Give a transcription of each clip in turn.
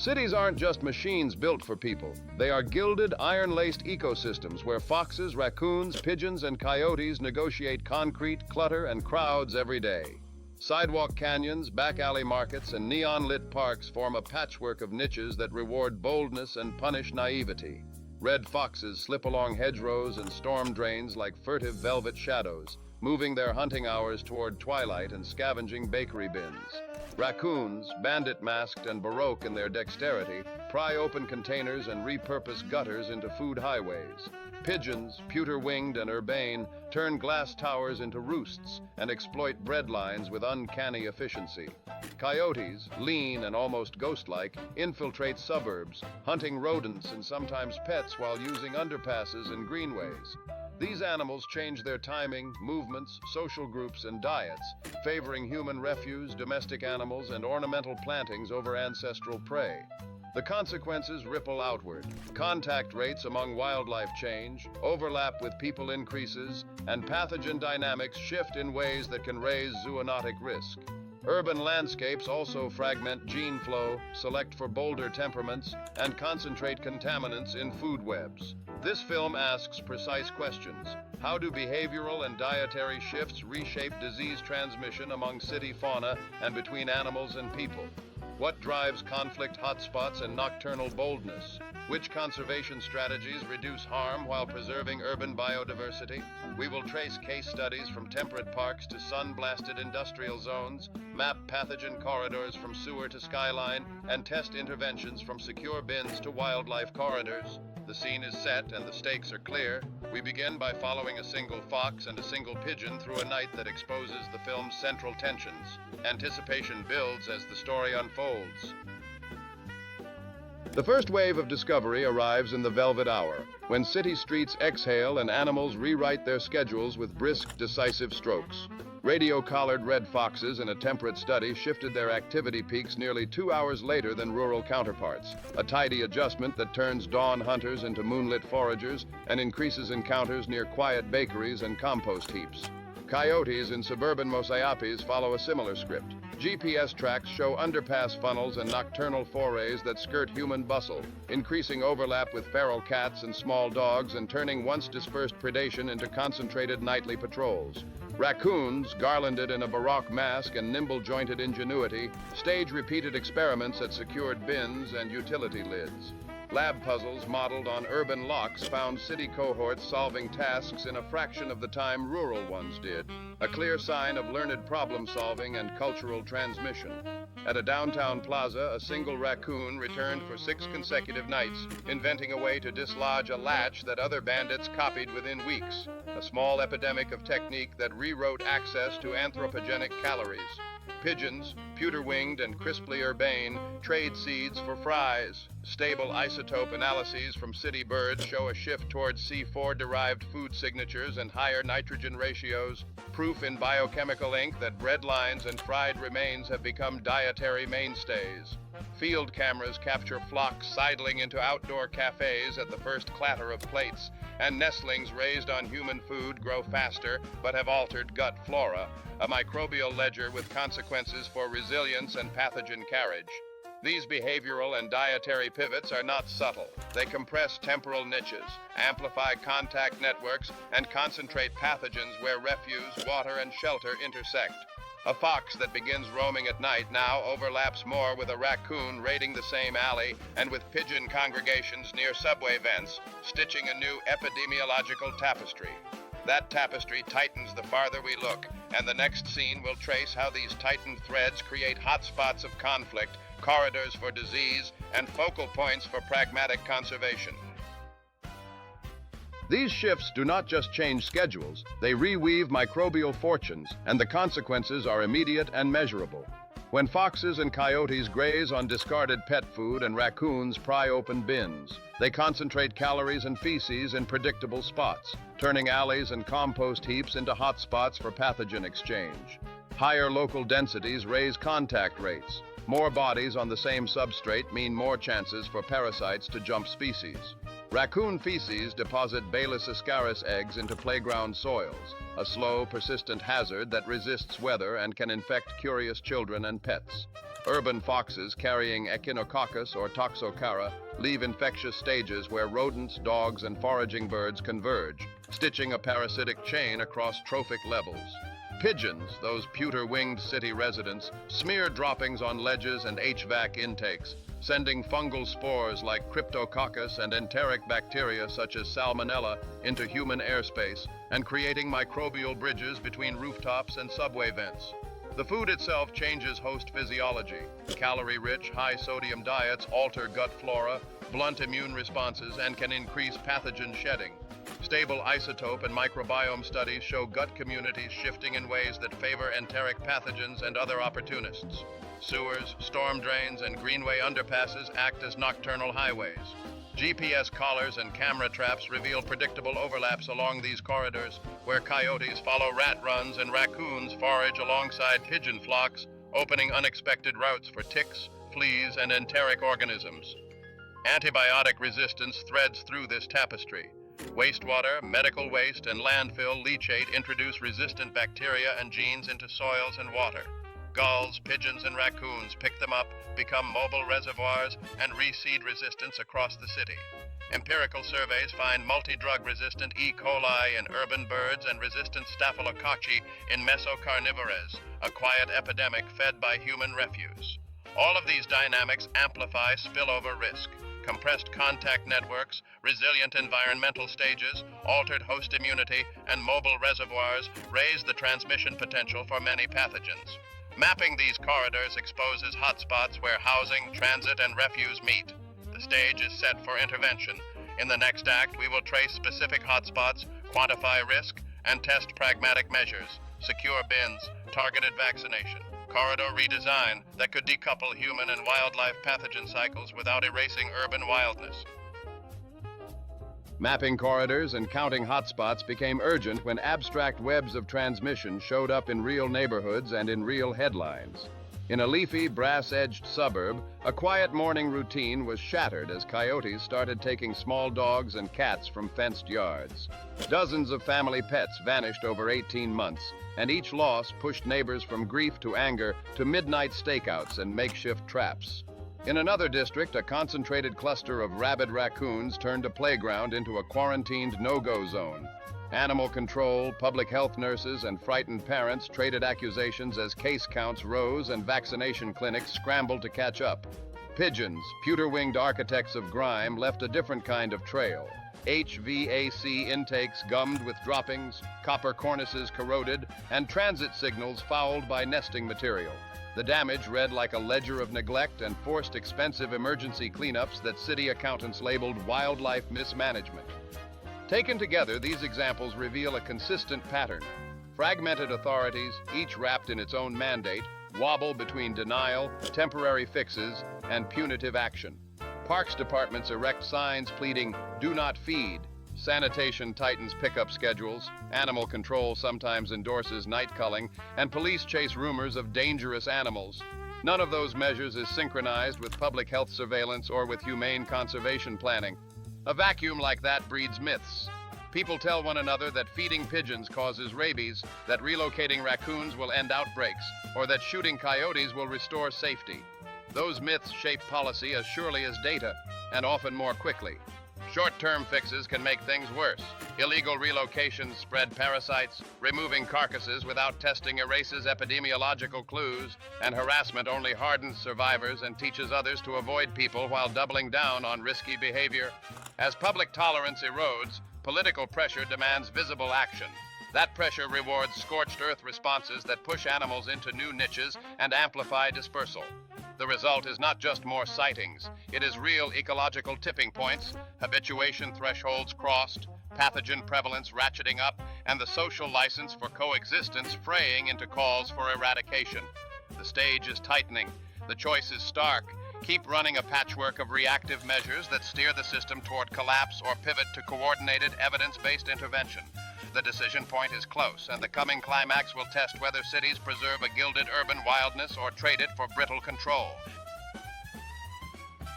Cities aren't just machines built for people. They are gilded, iron-laced ecosystems where foxes, raccoons, pigeons, and coyotes negotiate concrete, clutter, and crowds every day. Sidewalk canyons, back-alley markets, and neon-lit parks form a patchwork of niches that reward boldness and punish naivety. Red foxes slip along hedgerows and storm drains like furtive velvet shadows, moving their hunting hours toward twilight and scavenging bakery bins. Raccoons, bandit-masked and baroque in their dexterity, pry open containers and repurpose gutters into food highways. Pigeons, pewter-winged and urbane, turn glass towers into roosts and exploit bread lines with uncanny efficiency. Coyotes, lean and almost ghost-like, infiltrate suburbs, hunting rodents and sometimes pets while using underpasses and greenways. These animals change their timing, movements, social groups, and diets, favoring human refuse, domestic animals, and ornamental plantings over ancestral prey. The consequences ripple outward. Contact rates among wildlife change, overlap with people increases, and pathogen dynamics shift in ways that can raise zoonotic risk. Urban landscapes also fragment gene flow, select for bolder temperaments, and concentrate contaminants in food webs. This film asks precise questions. How do behavioral and dietary shifts reshape disease transmission among city fauna and between animals and people? What drives conflict hotspots and nocturnal boldness? Which conservation strategies reduce harm while preserving urban biodiversity? We will trace case studies from temperate parks to sun-blasted industrial zones, map pathogen corridors from sewer to skyline, and test interventions from secure bins to wildlife corridors. The scene is set and the stakes are clear. We begin by following a single fox and a single pigeon through a night that exposes the film's central tensions. Anticipation builds as the story unfolds. The first wave of discovery arrives in the velvet hour, when city streets exhale and animals rewrite their schedules with brisk, decisive strokes. Radio-collared red foxes in a temperate study shifted their activity peaks nearly 2 hours later than rural counterparts, a tidy adjustment that turns dawn hunters into moonlit foragers and increases encounters near quiet bakeries and compost heaps. Coyotes in suburban mosaiapes follow a similar script. GPS tracks show underpass funnels and nocturnal forays that skirt human bustle, increasing overlap with feral cats and small dogs and turning once dispersed predation into concentrated nightly patrols. Raccoons, garlanded in a baroque mask and nimble-jointed ingenuity, stage repeated experiments at secured bins and utility lids. Lab puzzles modeled on urban locks found city cohorts solving tasks in a fraction of the time rural ones did, a clear sign of learned problem-solving and cultural transmission. At a downtown plaza, a single raccoon returned for 6 consecutive nights, inventing a way to dislodge a latch that other bandits copied within weeks, a small epidemic of technique that rewrote access to anthropogenic calories. Pigeons, pewter-winged and crisply urbane, trade seeds for fries. Stable isotope analyses from city birds show a shift towards C4-derived food signatures and higher nitrogen ratios, proof in biochemical ink that bread lines and fried remains have become dietary mainstays. Field cameras capture flocks sidling into outdoor cafes at the first clatter of plates, and nestlings raised on human food grow faster but have altered gut flora, a microbial ledger with consequences for resilience and pathogen carriage. These behavioral and dietary pivots are not subtle. They compress temporal niches, amplify contact networks, and concentrate pathogens where refuse, water, and shelter intersect. A fox that begins roaming at night now overlaps more with a raccoon raiding the same alley and with pigeon congregations near subway vents, stitching a new epidemiological tapestry. That tapestry tightens the farther we look, and the next scene will trace how these tightened threads create hotspots of conflict, corridors for disease, and focal points for pragmatic conservation. These shifts do not just change schedules, they reweave microbial fortunes, and the consequences are immediate and measurable. When foxes and coyotes graze on discarded pet food and raccoons pry open bins, they concentrate calories and feces in predictable spots, turning alleys and compost heaps into hotspots for pathogen exchange. Higher local densities raise contact rates. More bodies on the same substrate mean more chances for parasites to jump species. Raccoon feces deposit Balis ascaris eggs into playground soils, a slow, persistent hazard that resists weather and can infect curious children and pets. Urban foxes carrying echinococcus or toxocara leave infectious stages where rodents, dogs, and foraging birds converge, stitching a parasitic chain across trophic levels. Pigeons, those pewter-winged city residents, smear droppings on ledges and HVAC intakes, sending fungal spores like cryptococcus and enteric bacteria such as salmonella into human airspace and creating microbial bridges between rooftops and subway vents. The food itself changes host physiology. Calorie-rich, high-sodium diets alter gut flora, blunt immune responses, and can increase pathogen shedding. Stable isotope and microbiome studies show gut communities shifting in ways that favor enteric pathogens and other opportunists. Sewers, storm drains, and greenway underpasses act as nocturnal highways. GPS collars and camera traps reveal predictable overlaps along these corridors, where coyotes follow rat runs and raccoons forage alongside pigeon flocks, opening unexpected routes for ticks, fleas, and enteric organisms. Antibiotic resistance threads through this tapestry. Wastewater, medical waste, and landfill leachate introduce resistant bacteria and genes into soils and water. Gulls, pigeons, and raccoons pick them up, become mobile reservoirs, and reseed resistance across the city. Empirical surveys find multi-drug resistant E. coli in urban birds and resistant staphylococci in mesocarnivores, a quiet epidemic fed by human refuse. All of these dynamics amplify spillover risk. Compressed contact networks, resilient environmental stages, altered host immunity, and mobile reservoirs raise the transmission potential for many pathogens. Mapping these corridors exposes hotspots where housing, transit, and refuse meet. The stage is set for intervention. In the next act, we will trace specific hotspots, quantify risk, and test pragmatic measures, secure bins, targeted vaccination, corridor redesign that could decouple human and wildlife pathogen cycles without erasing urban wildness. Mapping corridors and counting hotspots became urgent when abstract webs of transmission showed up in real neighborhoods and in real headlines. In a leafy, brass-edged suburb, a quiet morning routine was shattered as coyotes started taking small dogs and cats from fenced yards. Dozens of family pets vanished over 18 months, and each loss pushed neighbors from grief to anger to midnight stakeouts and makeshift traps. In another district, a concentrated cluster of rabid raccoons turned a playground into a quarantined no-go zone. Animal control, public health nurses, and frightened parents traded accusations as case counts rose and vaccination clinics scrambled to catch up. Pigeons, pewter-winged architects of grime, left a different kind of trail. HVAC intakes gummed with droppings, copper cornices corroded, and transit signals fouled by nesting material. The damage read like a ledger of neglect and forced expensive emergency cleanups that city accountants labeled wildlife mismanagement. Taken together, these examples reveal a consistent pattern. Fragmented authorities, each wrapped in its own mandate, wobble between denial, temporary fixes, and punitive action. Parks departments erect signs pleading, "Do not feed." Sanitation tightens pickup schedules, animal control sometimes endorses night culling, and police chase rumors of dangerous animals. None of those measures is synchronized with public health surveillance or with humane conservation planning. A vacuum like that breeds myths. People tell one another that feeding pigeons causes rabies, that relocating raccoons will end outbreaks, or that shooting coyotes will restore safety. Those myths shape policy as surely as data, and often more quickly. Short-term fixes can make things worse. Illegal relocations spread parasites, removing carcasses without testing erases epidemiological clues, and harassment only hardens survivors and teaches others to avoid people while doubling down on risky behavior. As public tolerance erodes, political pressure demands visible action. That pressure rewards scorched earth responses that push animals into new niches and amplify dispersal. The result is not just more sightings. It is real ecological tipping points, habituation thresholds crossed, pathogen prevalence ratcheting up, and the social license for coexistence fraying into calls for eradication. The stage is tightening. The choice is stark. Keep running a patchwork of reactive measures that steer the system toward collapse or pivot to coordinated evidence-based intervention. The decision point is close, and the coming climax will test whether cities preserve a gilded urban wildness or trade it for brittle control.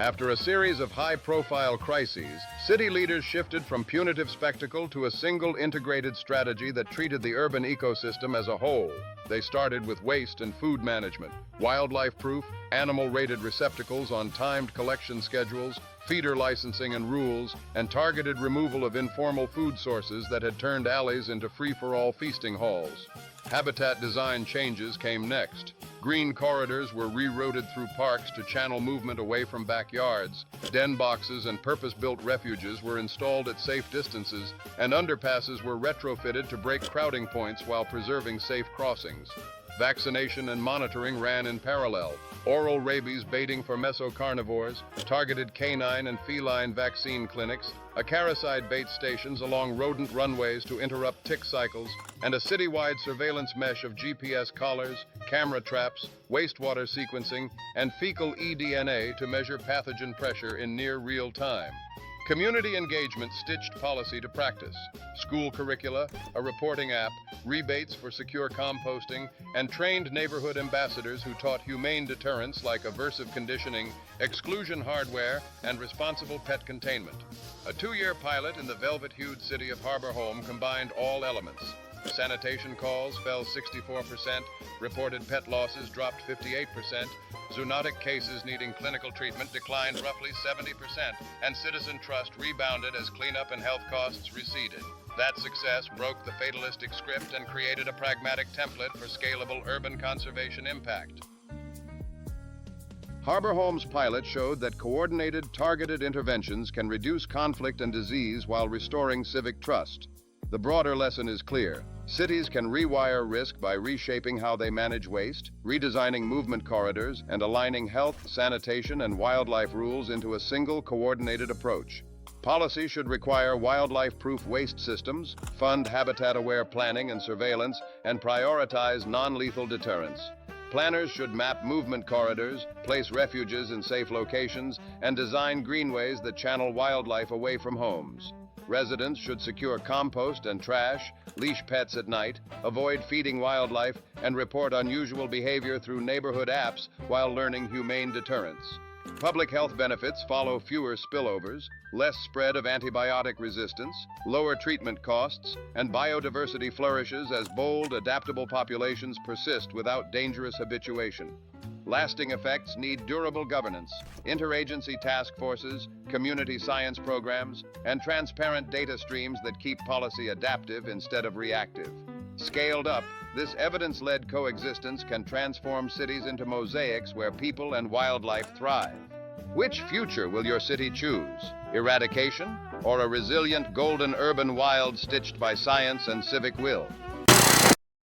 After a series of high-profile crises, city leaders shifted from punitive spectacle to a single integrated strategy that treated the urban ecosystem as a whole. They started with waste and food management, wildlife-proof, animal-rated receptacles on timed collection schedules, feeder licensing and rules, and targeted removal of informal food sources that had turned alleys into free-for-all feasting halls. Habitat design changes came next. Green corridors were rerouted through parks to channel movement away from backyards. Den boxes and purpose-built refuges were installed at safe distances, and underpasses were retrofitted to break crowding points while preserving safe crossings. Vaccination and monitoring ran in parallel. Oral rabies baiting for mesocarnivores, targeted canine and feline vaccine clinics, acaricide bait stations along rodent runways to interrupt tick cycles, and a citywide surveillance mesh of GPS collars, camera traps, wastewater sequencing, and fecal eDNA to measure pathogen pressure in near real time. Community engagement stitched policy to practice. School curricula, a reporting app, rebates for secure composting, and trained neighborhood ambassadors who taught humane deterrence like aversive conditioning, exclusion hardware, and responsible pet containment. A 2-year pilot in the velvet-hued city of Harbor Home combined all elements. Sanitation calls fell 64%, reported pet losses dropped 58%, zoonotic cases needing clinical treatment declined roughly 70%, and citizen trust rebounded as cleanup and health costs receded. That success broke the fatalistic script and created a pragmatic template for scalable urban conservation impact. Harbor Home's pilot showed that coordinated, targeted interventions can reduce conflict and disease while restoring civic trust. The broader lesson is clear. Cities can rewire risk by reshaping how they manage waste, redesigning movement corridors, and aligning health, sanitation, and wildlife rules into a single coordinated approach. Policy should require wildlife-proof waste systems, fund habitat-aware planning and surveillance, and prioritize non-lethal deterrence. Planners should map movement corridors, place refuges in safe locations, and design greenways that channel wildlife away from homes. Residents should secure compost and trash, leash pets at night, avoid feeding wildlife, and report unusual behavior through neighborhood apps while learning humane deterrence. Public health benefits follow fewer spillovers, less spread of antibiotic resistance, lower treatment costs, and biodiversity flourishes as bold, adaptable populations persist without dangerous habituation. Lasting effects need durable governance, interagency task forces, community science programs, and transparent data streams that keep policy adaptive instead of reactive. Scaled up, this evidence-led coexistence can transform cities into mosaics where people and wildlife thrive. Which future will your city choose? Eradication or a resilient golden urban wild stitched by science and civic will?